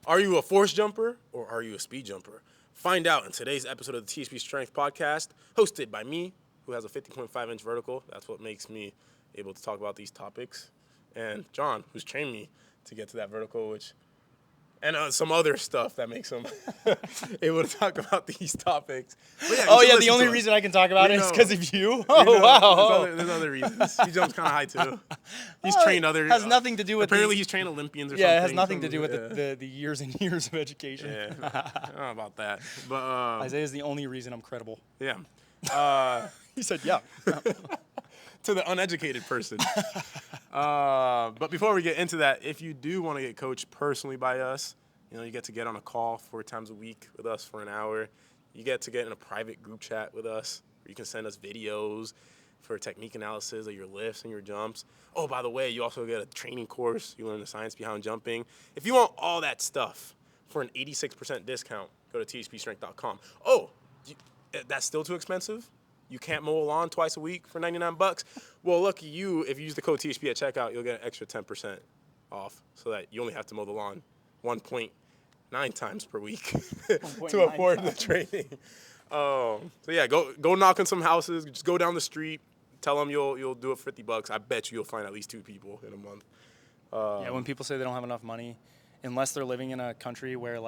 Are you a force jumper or are you a speed jumper? Find out in today's episode of the THPstrength podcast, hosted by me, who has a 50.5-inch vertical. That's what makes me able to talk about these topics. And John, who's trained me to get to that vertical, and some other stuff that makes him able to talk about these topics. But yeah, the only reason I can talk about it is because of you? There's other reasons. He jumps kind of high, too. He's trained other... Has nothing to do with... Apparently, he's trained Olympians or something. Yeah, it has nothing to do with the years and years of education. Yeah, I don't know about that. But Isaiah's the only reason I'm credible. Yeah. He said, yeah. To the uneducated person. But before we get into that, if you do want to get coached personally by us, you get to get on a call 4 times a week with us for an hour. You get to get in a private group chat with us where you can send us videos for technique analysis of your lifts and your jumps. Oh, by the way, you also get a training course. You learn the science behind jumping. If you want all that stuff for an 86% discount, go to THPstrength.com. Oh, that's still too expensive? You can't mow a lawn twice a week for $99? Well, lucky you, if you use the code THP at checkout, you'll get an extra 10% off so that you only have to mow the lawn 1.9 times per week to afford the training. So yeah, go knock on some houses. Just go down the street. Tell them you'll do it for $50. I bet you'll find at least 2 people in a month. When people say they don't have enough money, unless they're living in a country where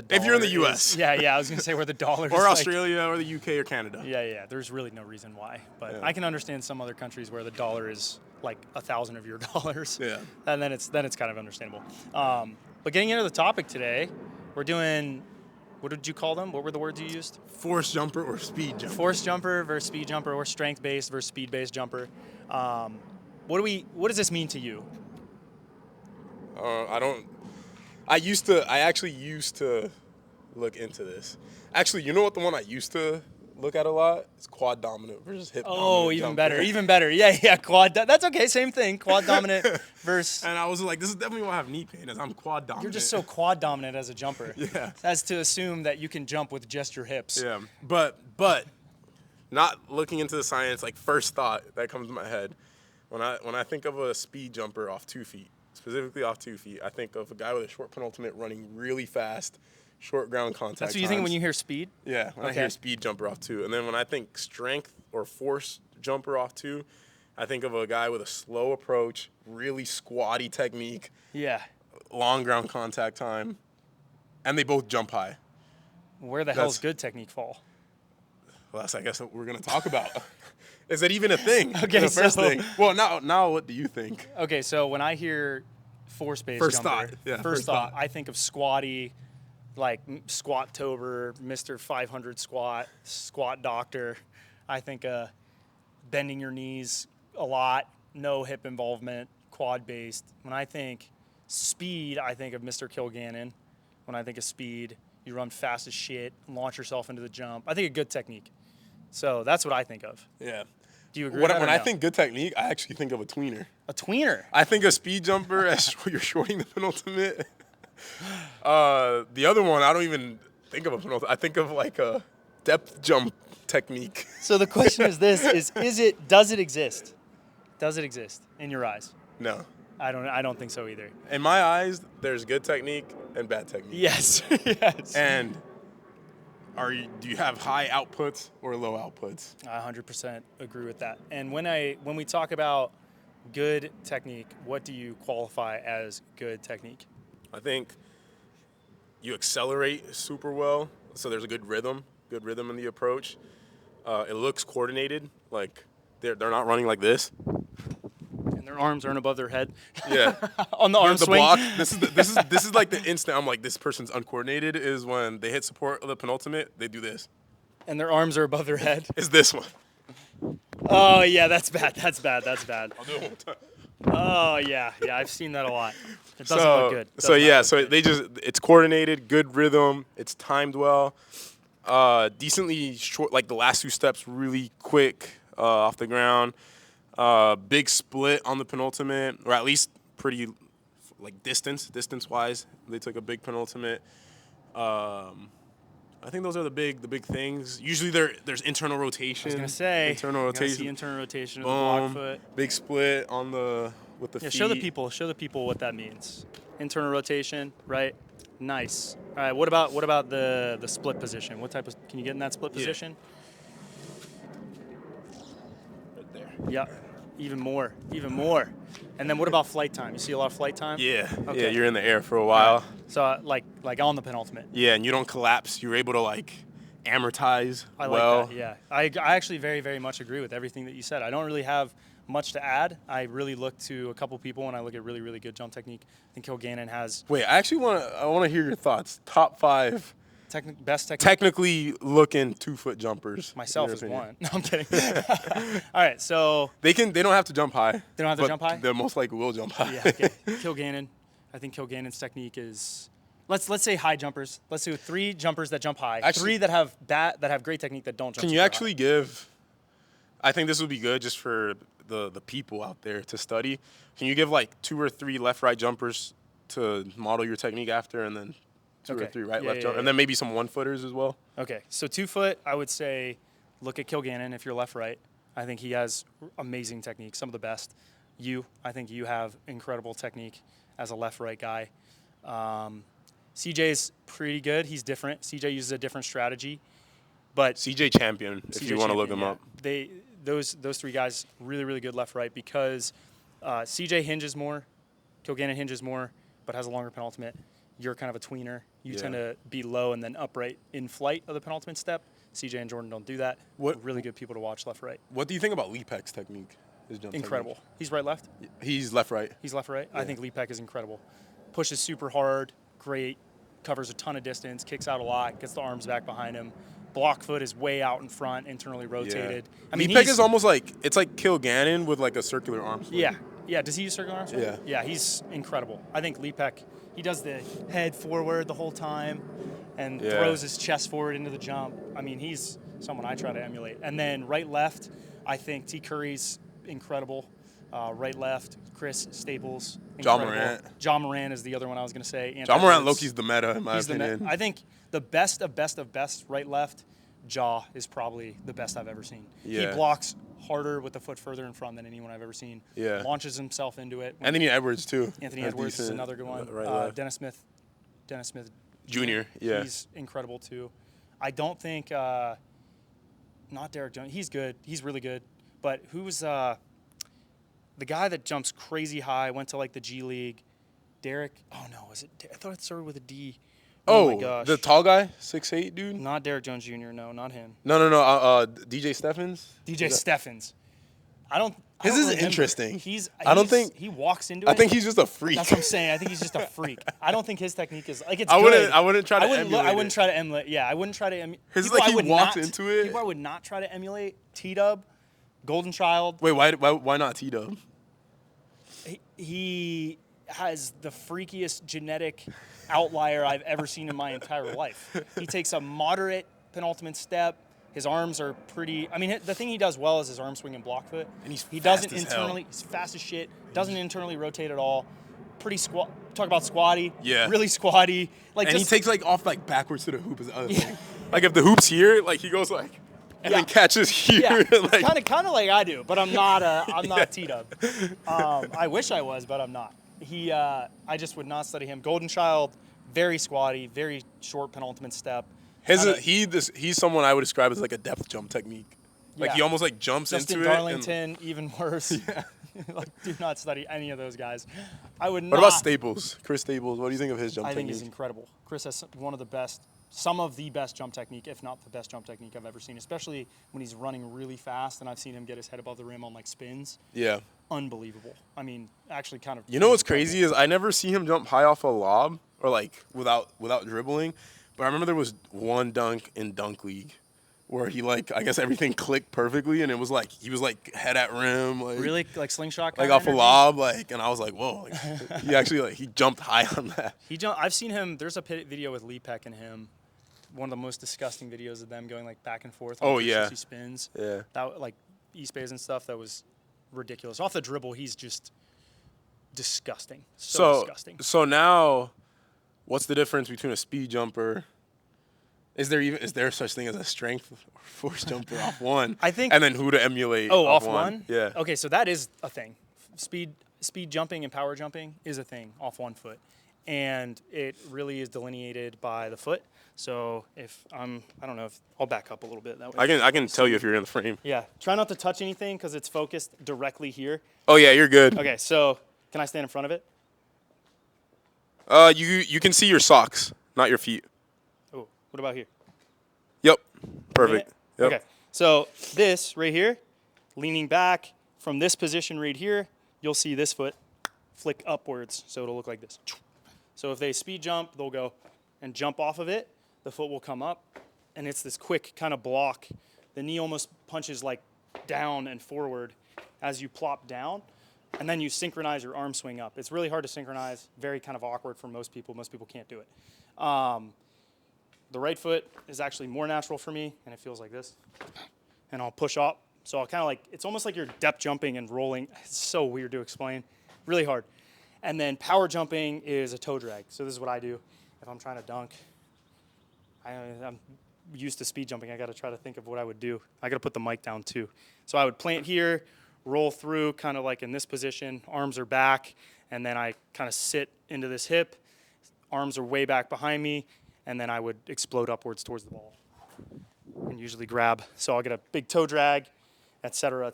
if you're in the U.S. I was going to say where the dollar is. Or Australia or the U.K. or Canada. Yeah. There's really no reason why. But I can understand some other countries where the dollar is like 1,000 of your dollars. Yeah. And then it's kind of understandable. But getting into the topic today, we're doing, what did you call them? What were the words you used? Force jumper or speed jumper. Force jumper versus speed jumper, or strength-based versus speed-based jumper. What does this mean to you? I actually used to look into this. Actually, you know what the one I used to look at a lot? It's quad dominant versus hip dominant. Oh, even better. Yeah, quad. That's okay, same thing. Quad dominant versus... And I was like, this is definitely why I have knee pain, is I'm quad dominant. You're just so quad dominant as a jumper. Yeah. As to assume that you can jump with just your hips. Yeah, but not looking into the science, first thought that comes to my head, when I think of a speed jumper off 2 feet, specifically off 2 feet, I think of a guy with a short penultimate running really fast, short ground contact. That's what you think when you hear speed? Yeah, when I hear speed jumper off 2. And then when I think strength or force jumper off 2, I think of a guy with a slow approach, really squatty technique. Yeah. Long ground contact time. And they both jump high. Where the hell's good technique fall? Well, that's, I guess, what we're going to talk about. Is that even a thing? Okay, the first thing. Well, now what do you think? Okay, so when I hear force-based jumper, first thought, I think of squatty, like squat tober, Mr. 500 squat doctor. I think bending your knees a lot, no hip involvement, quad-based. When I think speed, I think of Mr. Kilgannon. When I think of speed, you run fast as shit, launch yourself into the jump. I think a good technique. So that's what I think of. Yeah. Do you agree When I think good technique, I actually think of a tweener. A tweener? I think a speed jumper as you're shorting the penultimate. The other one, I don't even think of a penultimate. I think of a depth jump technique. So the question is this, does it exist? Does it exist in your eyes? No. I don't think so either. In my eyes, there's good technique and bad technique. Yes. Yes. And do you have high outputs or low outputs? I 100% agree with that. And when we talk about good technique, what do you qualify as good technique? I think you accelerate super well, so there's a good rhythm in the approach. It looks coordinated, like they're not running like this. And their arms aren't above their head. Yeah. On the arm swing. Block. This is like the instant I'm like, this person's uncoordinated, is when they hit support of the penultimate, they do this. And their arms are above their head. It's this one. Oh yeah, that's bad. That's bad. I'll do it one more time. Oh yeah, I've seen that a lot. It doesn't look good. It's coordinated, good rhythm, it's timed well, decently short, like the last 2 steps really quick off the ground. Big split on the penultimate, or at least pretty distance-wise. They took a big penultimate. I think those are the big things. Usually there's internal rotation. I was gonna say internal rotation. See internal rotation of Boom. the block foot. Big split on with the feet. Show the people what that means. Internal rotation, right? Nice. All right. What about the split position? What type of can you get in that split position? Right there. Yeah. Even more. And then what about flight time? You see a lot of flight time? Yeah. Okay. Yeah, you're in the air for a while. Right. So like on the penultimate. Yeah, and you don't collapse. You're able to like amortize I well. like that. Yeah. I actually very, very much agree with everything that you said. I don't really have much to add. I really look to a couple people when I look at really, really good jump technique. I think Kilgannon has. Wait, I actually want to hear your thoughts. Top 5 best technique. technically looking 2-foot jumpers. Myself is one. No, I'm kidding. All right, so they don't have to jump high. They don't have to jump high? They most likely will jump high. Yeah, okay. Kilgannon. I think Kilgannon's technique is let's say high jumpers. Let's do 3 jumpers that jump high. Actually, 3 that have great technique that don't jump. Can you actually give I think this would be good just for the people out there to study. Can you give like 2 or 3 left-right jumpers to model your technique after, and then 2 or 3 right-left jumpers, and then maybe some 1-footers as well? Okay, so 2-foot, I would say look at Kilgannon if you're left-right. I think he has amazing technique, some of the best. I think you have incredible technique as a left-right guy. CJ's pretty good. He's different. CJ uses a different strategy. But CJ Champion, if you want to look him up. Those 3 guys, really, really good left-right because CJ hinges more, Kilgannon hinges more, but has a longer penultimate. You're kind of a tweener. You tend to be low and then upright in flight of the penultimate step. CJ and Jordan don't do that. Really good people to watch left-right. What do you think about Lepek's technique? His jump incredible. Technique? He's right-left? He's left-right. He's left-right? Yeah. I think Lepek is incredible. Pushes super hard, great, covers a ton of distance, kicks out a lot, gets the arms back behind him. Block foot is way out in front, internally rotated. Yeah. I mean, Lepek is almost like, it's like Kilgannon with like a circular arm swing. Yeah. Yeah, does he use circular arm swing? Yeah. Yeah, he's incredible. I think Lepek, he does the head forward the whole time and throws his chest forward into the jump. I mean, he's someone I try to emulate. And then right-left, I think T. Curry's incredible. Right-left, Chris Staples, incredible. John Moran is the other one I was going to say. John Moran, Loki's the meta, in my opinion. I think the best of best right-left, Jaw is probably the best I've ever seen. Yeah. He blocks harder with the foot further in front than anyone I've ever seen. Yeah. Launches himself into it. Anthony Edwards, too. Anthony Edwards is another good one. Dennis Smith Jr. Yeah. He's incredible, too. I don't think, not Derek Jones. He's good. He's really good. But who's the guy that jumps crazy high, went to like the G League? Derek, I thought it started with a D. Oh my gosh. The tall guy, 6'8" dude? Not Derek Jones Jr., no, not him. No, DJ Steffens? DJ Steffens. His is interesting. He walks into it. I think he's just a freak. That's what I'm saying. I think he's just a freak. I don't think his technique is like it's I good. I wouldn't try to emulate. I wouldn't try to emulate. Yeah, I wouldn't try to emulate. His is like he walks into it. People I would not try to emulate. T-Dub, Golden Child. Wait, why not T-Dub? He has the freakiest genetic outlier I've ever seen in my entire life. He takes a moderate penultimate step. His arms are pretty. I mean, the thing he does well is his arm swing and block foot. And he doesn't internally. He's fast as shit. Doesn't internally rotate at all. Pretty squat. Talk about squatty. Yeah. Really squatty. Like, and he takes like off like backwards to the hoop is the other thing. Like if the hoop's here, like he goes like and then catches here. Yeah. Like, kind of like I do, but I'm not. I'm not T-Dub. I wish I was, but I'm not. I just would not study him. Golden Child, very squatty, very short penultimate step. He's someone I would describe as like a depth jump technique. Like he almost like jumps Justin into Darlington, it. even worse. Yeah. Like, do not study any of those guys. I would not. What about Staples? Chris Staples, what do you think of his jump technique? I think he's incredible. Chris has some of the best jump technique, if not the best jump technique I've ever seen, especially when he's running really fast, and I've seen him get his head above the rim on like spins. Yeah. Unbelievable. I mean, actually kind of. You know what's crazy is I never see him jump high off a lob or like without dribbling, but I remember there was one dunk in Dunk League where he like, I guess everything clicked perfectly, and it was like he was like head at rim, like really like slingshot, like off a lob, like, and I was like, whoa, like, he actually he jumped high on that. I've seen him. There's a video with Lepek and him. One of the most disgusting videos of them going like back and forth on 360 spins. Yeah. That like East Bays and stuff. That was ridiculous. Off the dribble, he's just disgusting. So disgusting. So now, what's the difference between a speed jumper? Is there such thing as a strength or force jumper off one? I think. And then who to emulate? Oh, off one? Yeah. Okay, so that is a thing. Speed jumping and power jumping is a thing off one foot. and it really is delineated by the foot. So if I don't know if I'll back up a little bit that way. I can tell you if you're in the frame. Yeah, try not to touch anything because it's focused directly here. Oh yeah, you're good. Okay, so can I stand in front of it? You can see your socks, not your feet. Oh, what about here? Yep, perfect. Yep. Okay, so this right here, leaning back from this position right here, you'll see this foot flick upwards, so it'll look like this. So if they speed jump, they'll go and jump off of it. The foot will come up, and it's this quick kind of block. The knee almost punches like down and forward as you plop down, and then you synchronize your arm swing up. It's really hard to synchronize, very kind of awkward for most people. Most people can't do it. The right foot is actually more natural for me, and it feels like this. And I'll push up. So I'll kind of like, it's almost like you're depth jumping and rolling. It's so weird to explain, really hard. And then power jumping is a toe drag. So this is what I do if I'm trying to dunk. I'm used to speed jumping. I got to try to think of what I would do. I got to put the mic down too. So I would plant here, roll through kind of like in this position. Arms are back, and then I kind of sit into this hip. Arms are way back behind me, and then I would explode upwards towards the ball and usually grab. So I'll get a big toe drag, et cetera,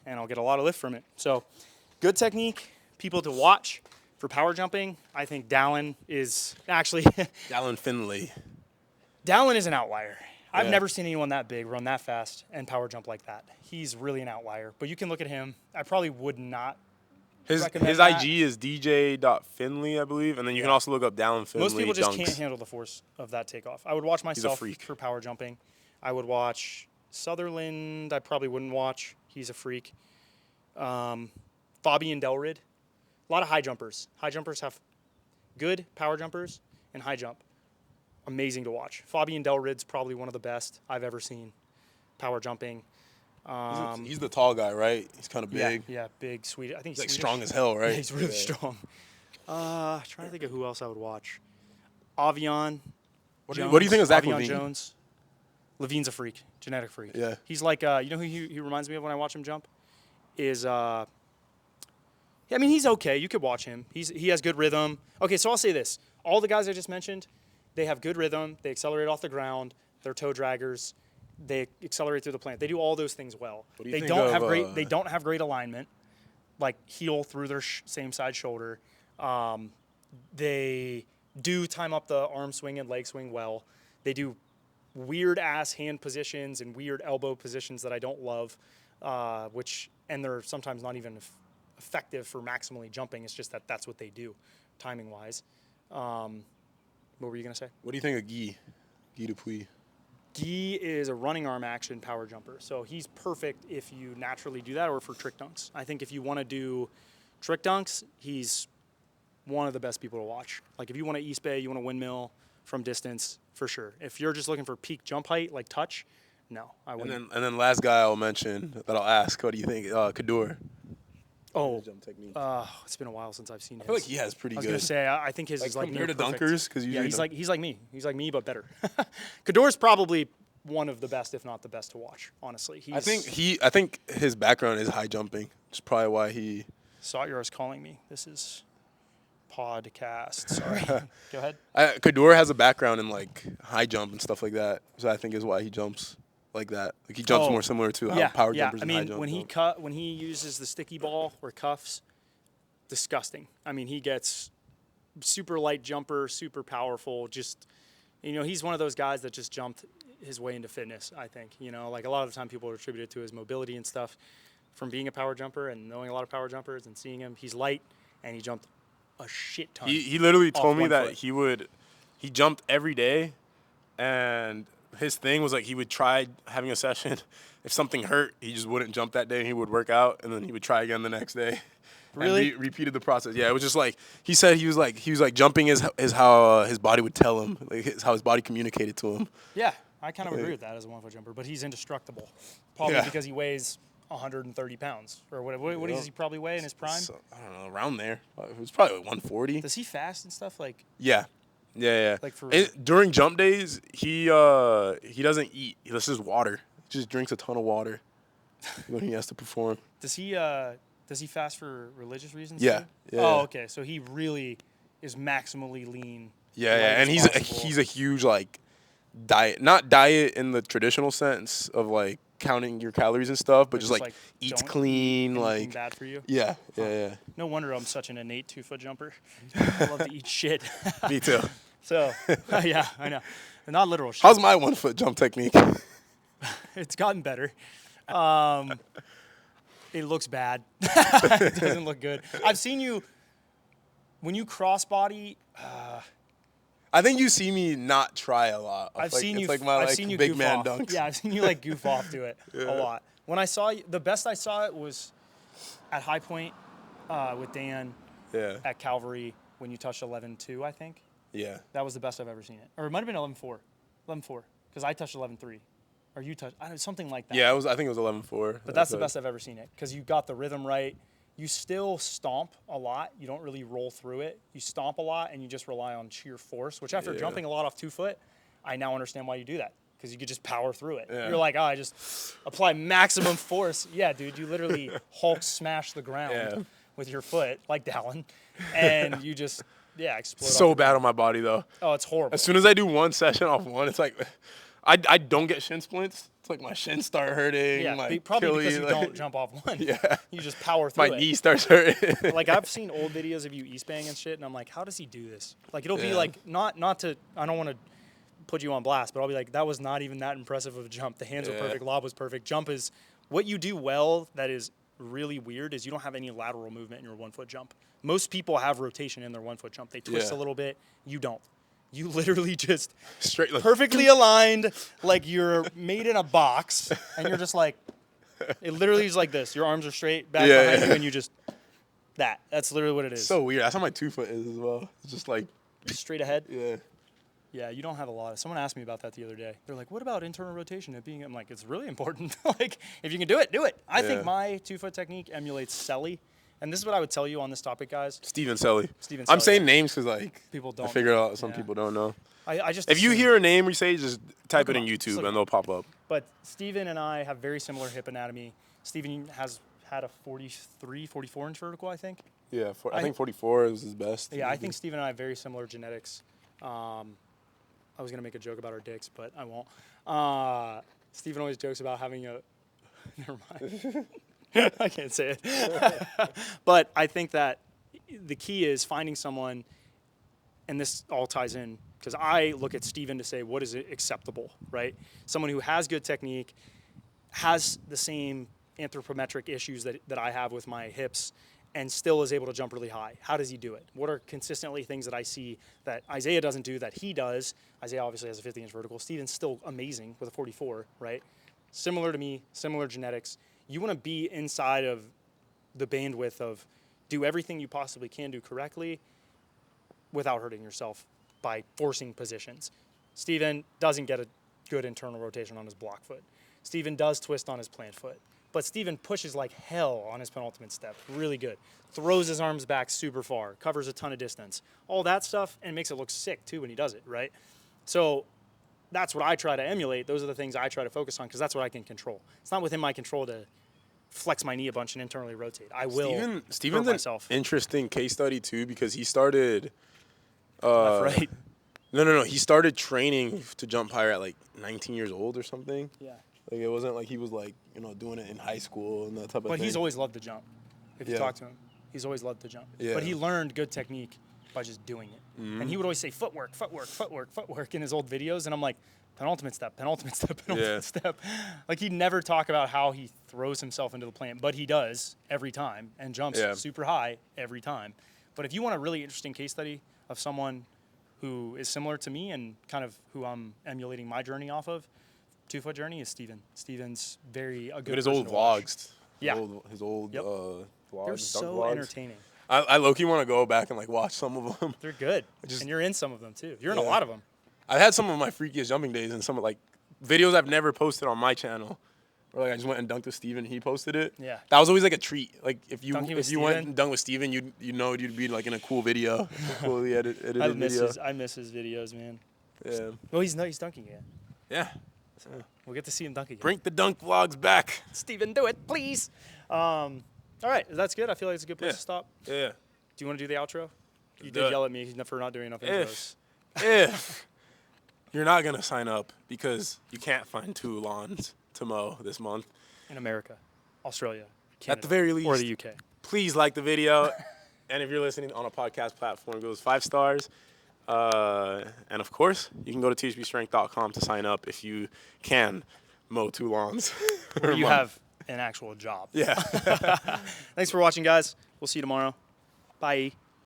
and I'll get a lot of lift from it. So good technique, people to watch for power jumping. I think Dallin is actually Dallin Finley. Dallin is an outlier. I've never seen anyone that big run that fast and power jump like that. He's really an outlier. But you can look at him. I probably would not recommend his that. IG is dj.finley, I believe, and then you can also look up Dallin Finley. Most people just dunks. can't handle the force of that takeoff. I would watch myself freak. for power jumping. I would watch Sutherland. I probably wouldn't watch. He's a freak. Fabian Delrid. A lot of high jumpers. High jumpers have good power jumpers and high jump. Amazing to watch. Fabian Delrid's probably one of the best I've ever seen power jumping. He's the tall guy, right? He's kind of big. Yeah, big, sweet. I think he's like Swedish. strong as hell, right? Yeah, he's really strong. Trying to think of who else I would watch. Avion. What do you think of Zach Avion Levine? Jones. Levine's a freak, genetic freak. Yeah. He's like, you know who he reminds me of when I watch him jump? I mean, he's okay. You could watch him. He has good rhythm. Okay, so I'll say this. All the guys I just mentioned, they have good rhythm. They accelerate off the ground. They're toe draggers. They accelerate through the plant. They do all those things well. They don't have great alignment, like heel through their same side shoulder. They do time up the arm swing and leg swing well. They do weird ass hand positions and weird elbow positions that I don't love, and they're sometimes not even effective for maximally jumping. It's just that that's what they do, timing wise. What were you gonna say? What do you think of Guy Dupuis? Guy is a running arm action power jumper, so he's perfect if you naturally do that or for trick dunks. I think if you want to do trick dunks, he's one of the best people to watch. Like if you want to East Bay, you want to windmill from distance, for sure. If you're just looking for peak jump height, like touch, no, I wouldn't. And then last guy I'll mention that I'll ask, what do you think? Kador. Oh, jump technique. It's been a while since I've seen his. I feel like he has pretty good. I was gonna say I think his is like compared to perfect. dunkers, because he's like me. He's like me, but better. Kador's probably one of the best, if not the best, to watch. Honestly, I think his background is high jumping. Which is probably why he. Sawyer is calling me. This is podcast. Sorry. Go ahead. Kador has a background in like high jump and stuff like that, so I think is why he jumps like that. Like he jumps more similar to how power jumpers and high jump. When he uses the sticky ball or cuffs, disgusting. I mean, he gets super light jumper, super powerful. Just, he's one of those guys that just jumped his way into fitness, I think. Like a lot of the time people attribute it to his mobility and stuff from being a power jumper and knowing a lot of power jumpers and seeing him. He's light and he jumped a shit ton. He literally told me that he jumped every day, and his thing was like he would try having a session. If something hurt, he just wouldn't jump that day. He would work out, and then he would try again the next day. Really? And repeated the process. Yeah, it was just like he said he was like jumping is how his body would tell him, like how his body communicated to him. Yeah, I kind of agree with that as a 1-foot jumper, but he's indestructible, probably because he weighs 130 pounds or what does he probably weigh in his prime? So, I don't know, around there. It was probably 140. Does he fast and stuff like? Yeah. Like during jump days, he doesn't eat. He just water. He just drinks a ton of water when he has to perform. Does he fast for religious reasons? Yeah. Too? Yeah. Oh, okay. So he really is maximally lean. Yeah, and he's a huge like not diet in the traditional sense of like counting your calories and stuff, but just like eats clean, like bad for you. Yeah. No wonder I'm such an innate 2-foot jumper. I love to eat shit. Me too. So yeah, I know. Not literal shit. How's my 1-foot jump technique? It's gotten better. It looks bad. It doesn't look good. I've seen you when you crossbody. I think you see me not try a lot. I've seen you big man dunks. Yeah, I've seen you like goof off to it a lot. When I saw you, the best I saw it was at High Point with Dan at Calvary when you touched 11.2, I think. Yeah. That was the best I've ever seen it. Or it might have been 11.4. 11.4. Because I touched 11.3. Or you touched, something like that. Yeah, I think it was 11.4. But that's the best I've ever seen it. Because you got the rhythm right. You still stomp a lot. You don't really roll through it. You stomp a lot, and you just rely on sheer force, which after jumping a lot off 2 foot, I now understand why you do that. Because you could just power through it. Yeah. You're like, I just apply maximum force. Yeah, dude, you literally Hulk smash the ground with your foot, like Dallin, and you just, explode. So bad on my body, though. Oh, it's horrible. As soon as I do one session off one, it's like, I don't get shin splints. It's like my shins start hurting. Yeah, like, probably because you don't jump off one. Yeah. You just power through it. My knee starts hurting. Like, I've seen old videos of you East Bang and shit, and I'm like, how does he do this? Like, it'll be like, not to, I don't want to put you on blast, but I'll be like, that was not even that impressive of a jump. The hands were perfect, lob was perfect. Jump is, what you do well that is really weird is you don't have any lateral movement in your 1-foot jump. Most people have rotation in their 1-foot jump. They twist a little bit. You don't. You literally just straight, like, perfectly aligned, like you're made in a box, and you're just like, it literally is like this. Your arms are straight back behind you, and you just, that's literally what it is. So weird. That's how my 2-foot is as well. It's just like straight ahead. Yeah. Yeah, you don't have a lot of. Someone asked me about that the other day. They're like, what about internal rotation? I'm like, it's really important. Like, if you can do it, do it. I think my 2-foot technique emulates Selly. And this is what I would tell you on this topic, guys. Steven Selly. I'm saying names because, like, people don't. I figure out some people don't know. I just if you hear a name we say, just type it in YouTube and they'll pop up. But Steven and I have very similar hip anatomy. Steven has had a 43, 44-inch vertical, I think. Yeah, I think 44 is his best. Yeah, I think Steven and I have very similar genetics. I was going to make a joke about our dicks, but I won't. Steven always jokes about having a... Never mind. I can't say it. But I think that the key is finding someone, and this all ties in, because I look at Steven to say, what is acceptable, right? Someone who has good technique, has the same anthropometric issues that I have with my hips, and still is able to jump really high. How does he do it? What are consistently things that I see that Isaiah doesn't do that he does? Isaiah obviously has a 50-inch vertical. Steven's still amazing with a 44, right? Similar to me, similar genetics. You want to be inside of the bandwidth of do everything you possibly can do correctly without hurting yourself by forcing positions. Steven doesn't get a good internal rotation on his block foot. Steven does twist on his plant foot. But Steven pushes like hell on his penultimate step. Really good. Throws his arms back super far. Covers a ton of distance. All that stuff, and makes it look sick too when he does it, right? So that's what I try to emulate. Those are the things I try to focus on because that's what I can control. It's not within my control to flex my knee a bunch and internally rotate. I will. Steven's an interesting case study too because he started. Left, right. No. He started training to jump higher at like 19 years old or something. Yeah. Like it wasn't like he was like doing it in high school and that type of thing. But he's always loved to jump. If you talk to him, he's always loved to jump. Yeah. But he learned good technique by just doing it. Mm-hmm. And he would always say footwork in his old videos, and I'm like, penultimate step. Like, he'd never talk about how he throws himself into the plant, but he does every time and jumps super high every time. But if you want a really interesting case study of someone who is similar to me and kind of who I'm emulating my journey off of, 2-foot journey is Steven. Steven's very a good. His old vlogs. Yeah. His old vlogs. They're so entertaining. I low-key want to go back and like watch some of them. They're good. And you're in some of them too. You're in a lot of them. I've had some of my freakiest jumping days and some of like videos I've never posted on my channel. Or like I just went and dunked with Steven and he posted it. Yeah. That was always like a treat. Like if you Steven? went and dunked with Steven, you'd be like in a cool video. Coolly edited video. I miss his videos, man. Yeah. Well, he's dunking again. Yeah. So we'll get to see him dunk again. Bring the dunk vlogs back. Steven, do it, please. All right, that's good. I feel like it's a good place to stop. Yeah. Do you want to do the outro? You did yell at me for not doing enough intros. If you're not going to sign up because you can't find 2 lawns to mow this month. In America, Australia, Canada, at the very least, or the UK. Please like the video. And if you're listening on a podcast platform, give us 5 stars. And of course, you can go to THPstrength.com to sign up if you can mow 2 lawns. Or you have an actual job. Yeah. Thanks for watching, guys. We'll see you tomorrow. Bye.